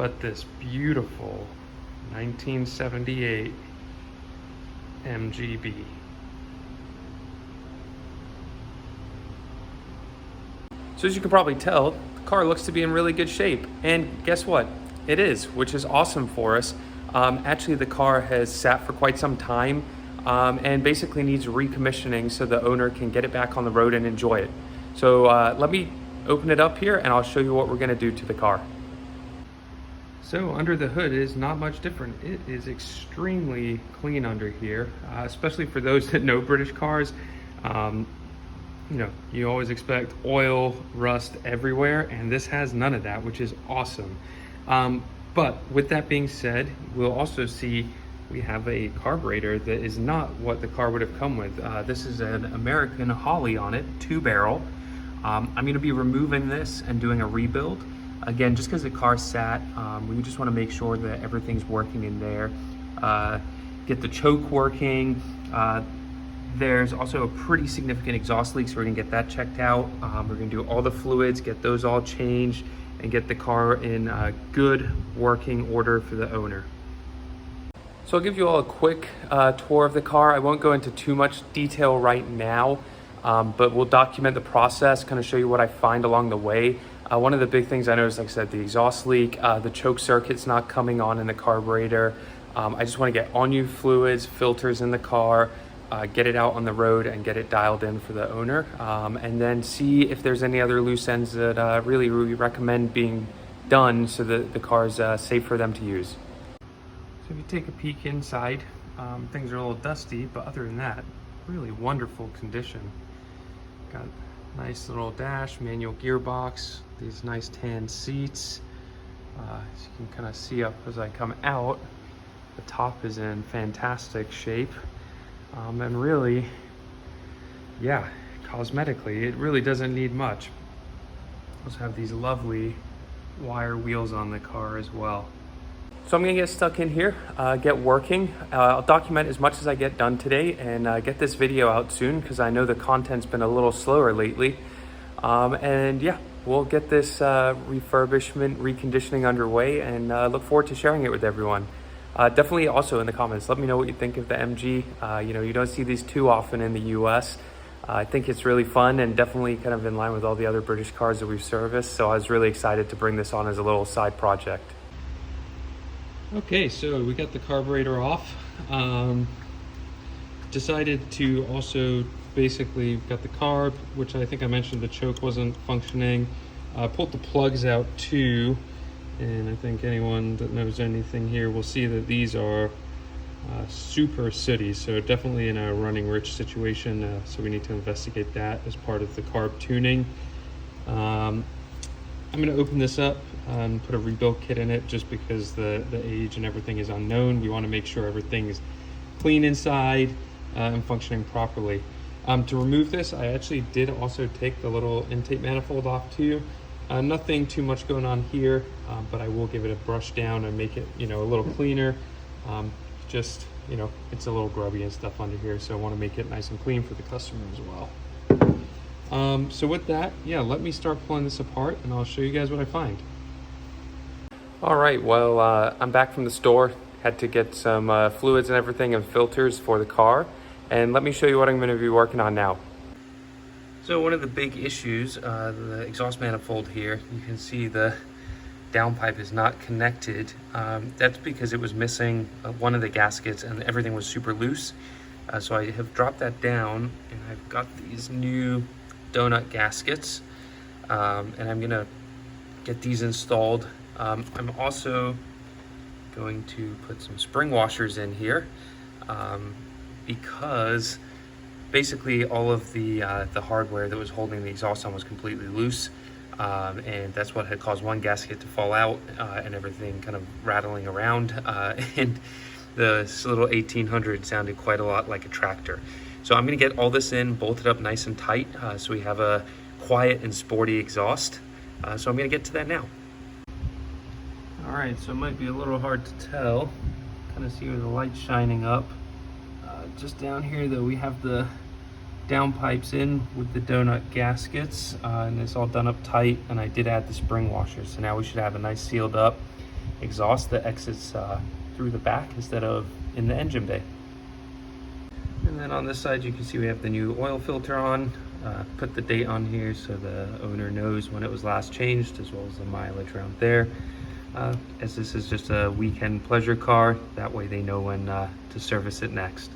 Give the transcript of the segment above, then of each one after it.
but this beautiful 1978 MGB. So as you can probably tell, the car looks to be in really good shape. And guess what? It is, which is awesome for us. Actually, the car has sat for quite some time and basically needs recommissioning so the owner can get it back on the road and enjoy it. So let me open it up here and I'll show you what we're gonna do to the car. So under the hood is not much different. It is extremely clean under here, especially for those that know British cars. You know, you always expect oil, rust everywhere, and this has none of that, which is awesome. But with that being said, we'll also see we have a carburetor that is not what the car would have come with. This is an American Holly on it, 2-barrel. I'm gonna be removing this and doing a rebuild. Again, just because the car sat, we just wanna make sure that everything's working in there. Get the choke working. There's also a pretty significant exhaust leak, so we're gonna get that checked out. We're gonna do all the fluids, get those all changed, and get the car in good working order for the owner. So I'll give you all a quick tour of the car. I won't go into too much detail right now, but we'll document the process, kind of show you what I find along the way. One of the big things I noticed, like I said, the exhaust leak, the choke circuit's not coming on in the carburetor. I just wanna get all new fluids, filters in the car, get it out on the road and get it dialed in for the owner, and then see if there's any other loose ends that really we recommend being done so that the car's safe for them to use. So if you take a peek inside, things are a little dusty, but other than that, really wonderful condition. Got a nice little dash, manual gearbox, these nice tan seats. As you can kind of see up as I come out, the top is in fantastic shape. And really, yeah, cosmetically, it really doesn't need much. Also have these lovely wire wheels on the car as well. So I'm gonna get stuck in here, get working. I'll document as much as I get done today and get this video out soon because I know the content's been a little slower lately. And yeah, we'll get this refurbishment, reconditioning underway and look forward to sharing it with everyone. Definitely also in the comments, let me know what you think of the MG. You know, you don't see these too often in the US. I think it's really fun and definitely kind of in line with all the other British cars that we've serviced. So I was really excited to bring this on as a little side project. Okay, so we got the carburetor off. Decided to also basically got the carb, which I think I mentioned the choke wasn't functioning. Pulled the plugs out too. And I think anyone that knows anything here will see that these are super sooty, so definitely in a running rich situation, so we need to investigate that as part of the carb tuning. I'm going to open this up and put a rebuild kit in it just because the age and everything is unknown. We want to make sure everything is clean inside and functioning properly. To remove this, I actually did also take the little intake manifold off too. Nothing too much going on here, but I will give it a brush down and make it, you know, a little cleaner. Just, you know, it's a little grubby and stuff under here, so I want to make it nice and clean for the customer as well. So with that, yeah, let me start pulling this apart and I'll show you guys what I find. All right, well, I'm back from the store. Had to get some fluids and everything and filters for the car. And let me show you what I'm going to be working on now. So one of the big issues, the exhaust manifold here, you can see the downpipe is not connected. That's because it was missing one of the gaskets and everything was super loose. So I have dropped that down and I've got these new donut gaskets and I'm gonna get these installed. I'm also going to put some spring washers in here because basically all of the hardware that was holding the exhaust on was completely loose, and that's what had caused one gasket to fall out and everything kind of rattling around, and this little 1800 sounded quite a lot like a tractor. So I'm going to get all this in, bolted up nice and tight, so we have a quiet and sporty exhaust. So I'm going to get to that now. All right, so it might be a little hard to tell. Kind of see where the light's shining up. Just down here though, we have the downpipes in with the donut gaskets, and it's all done up tight, and I did add the spring washers, so now we should have a nice sealed up exhaust that exits through the back instead of in the engine bay. And then on this side, you can see we have the new oil filter on. Put the date on here so the owner knows when it was last changed, as well as the mileage around there. As this is just a weekend pleasure car, that way they know when to service it next.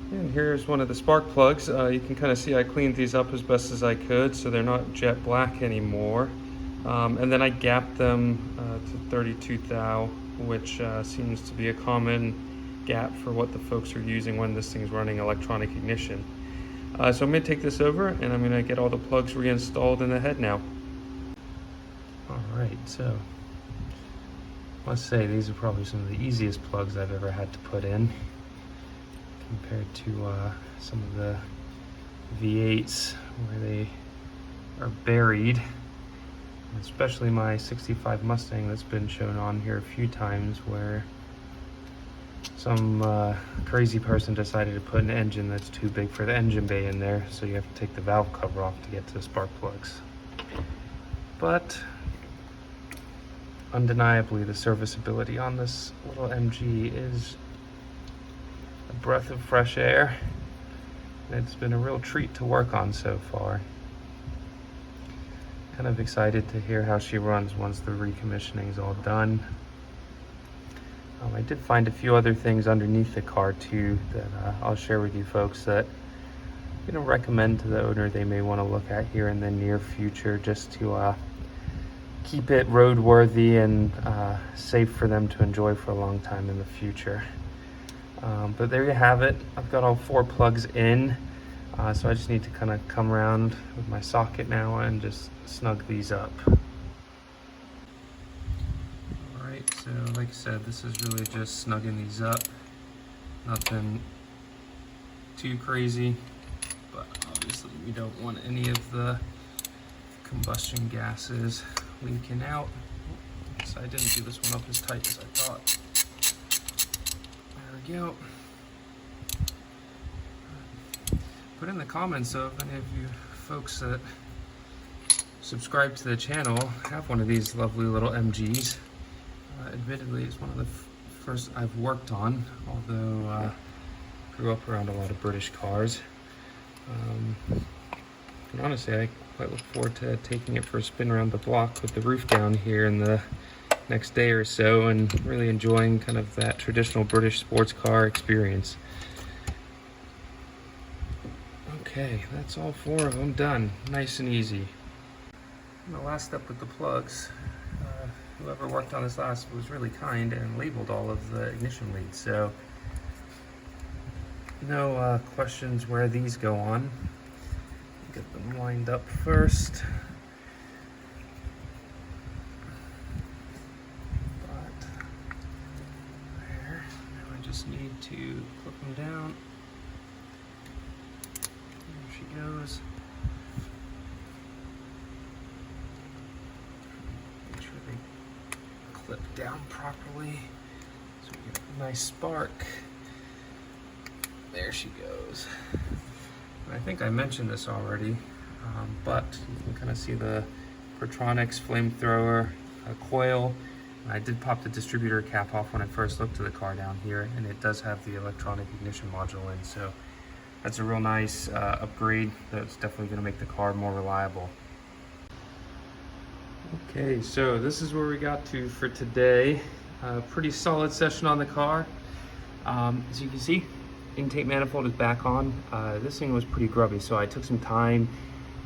And here's one of the spark plugs. You can kind of see I cleaned these up as best as I could so they're not jet black anymore. And then I gapped them to 32 thou, which seems to be a common gap for what the folks are using when this thing's running electronic ignition. So I'm going to take this over and I'm going to get all the plugs reinstalled in the head now. Alright, so I must say these are probably some of the easiest plugs I've ever had to put in compared to some of the V8s where they are buried. Especially my 65 Mustang that's been shown on here a few times, where some crazy person decided to put an engine that's too big for the engine bay in there, so you have to take the valve cover off to get to the spark plugs. But undeniably, the serviceability on this little MG is a breath of fresh air. It's been a real treat to work on so far. Kind of excited to hear how she runs once the recommissioning is all done. I did find a few other things underneath the car too that I'll share with you folks that recommend to the owner they may want to look at here in the near future, just to keep it roadworthy and safe for them to enjoy for a long time in the future. But there you have it. I've got all 4 plugs in, so I just need to kind of come around with my socket now and just snug these up. Alright, so like I said, this is really just snugging these up. Nothing too crazy, but obviously we don't want any of the combustion gases leaking out. So I didn't do this one up as tight as I thought. There we go. Put in the comments though if any of you folks that subscribe to the channel have one of these lovely little MGs. Admittedly, it's one of the first I've worked on, although I grew up around a lot of British cars. And honestly, I quite look forward to taking it for a spin around the block with the roof down here in the next day or so, and really enjoying kind of that traditional British sports car experience. Okay, that's all 4 of them done. Nice and easy. And the last step with the plugs, whoever worked on this last was really kind and labeled all of the ignition leads, so no questions where these go on. Get them lined up first. But there, now I just need to clip them down. There she goes. Make sure they clip down properly so we get a nice spark. There she goes. I think I mentioned this already, but you can kind of see the Pertronix flamethrower coil. I did pop the distributor cap off when I first looked at the car down here, and it does have the electronic ignition module in, so that's a real nice upgrade that's definitely going to make the car more reliable. Okay, so this is where we got to for today. Pretty solid session on the car. As you can see, intake manifold is back on. This thing was pretty grubby, so I took some time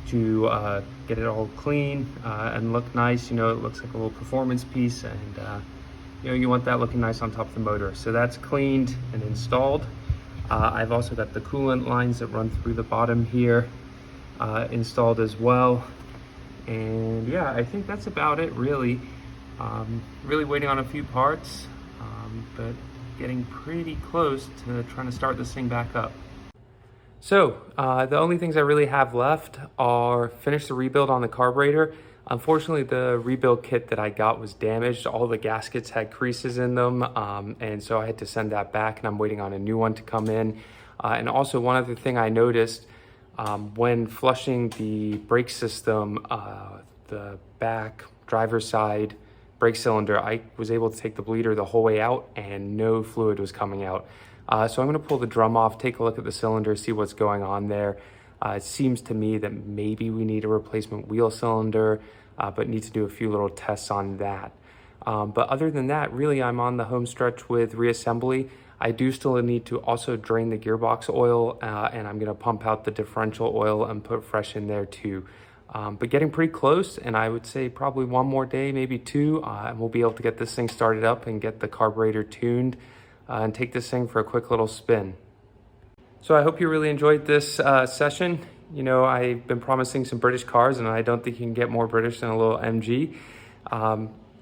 to get it all clean and look nice. It looks like a little performance piece, and you want that looking nice on top of the motor. So that's cleaned and installed. I've also got the coolant lines that run through the bottom here installed as well. And yeah, I think that's about it really. Really waiting on a few parts, but getting pretty close to trying to start this thing back up. So the only things I really have left are finish the rebuild on the carburetor. Unfortunately, the rebuild kit that I got was damaged. All the gaskets had creases in them, and so I had to send that back, and I'm waiting on a new one to come in. And also one other thing I noticed, when flushing the brake system, the back driver's side brake cylinder, I was able to take the bleeder the whole way out and no fluid was coming out. So I'm gonna pull the drum off, take a look at the cylinder, see what's going on there. It seems to me that maybe we need a replacement wheel cylinder, but need to do a few little tests on that. But other than that, really I'm on the home stretch with reassembly. I do still need to also drain the gearbox oil, and I'm gonna pump out the differential oil and put fresh in there too. But getting pretty close, and I would say probably one more day, maybe two, and we'll be able to get this thing started up and get the carburetor tuned and take this thing for a quick little spin. So I hope you really enjoyed this session. You know, I've been promising some British cars, and I don't think you can get more British than a little MG.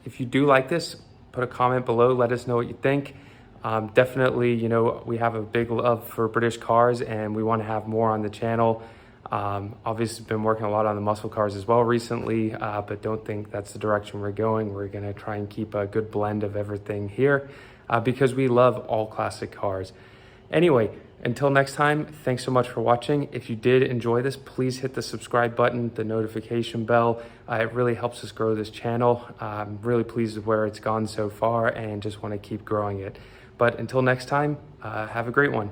If you do like this, put a comment below, let us know what you think. Definitely, you know, we have a big love for British cars and we want to have more on the channel. Obviously been working a lot on the muscle cars as well recently, but don't think that's the direction we're going. We're going to try and keep a good blend of everything here because we love all classic cars. Anyway, until next time, thanks so much for watching. If you did enjoy this, please hit the subscribe button, the notification bell. It really helps us grow this channel. I'm really pleased with where it's gone so far and just want to keep growing it. But until next time, have a great one.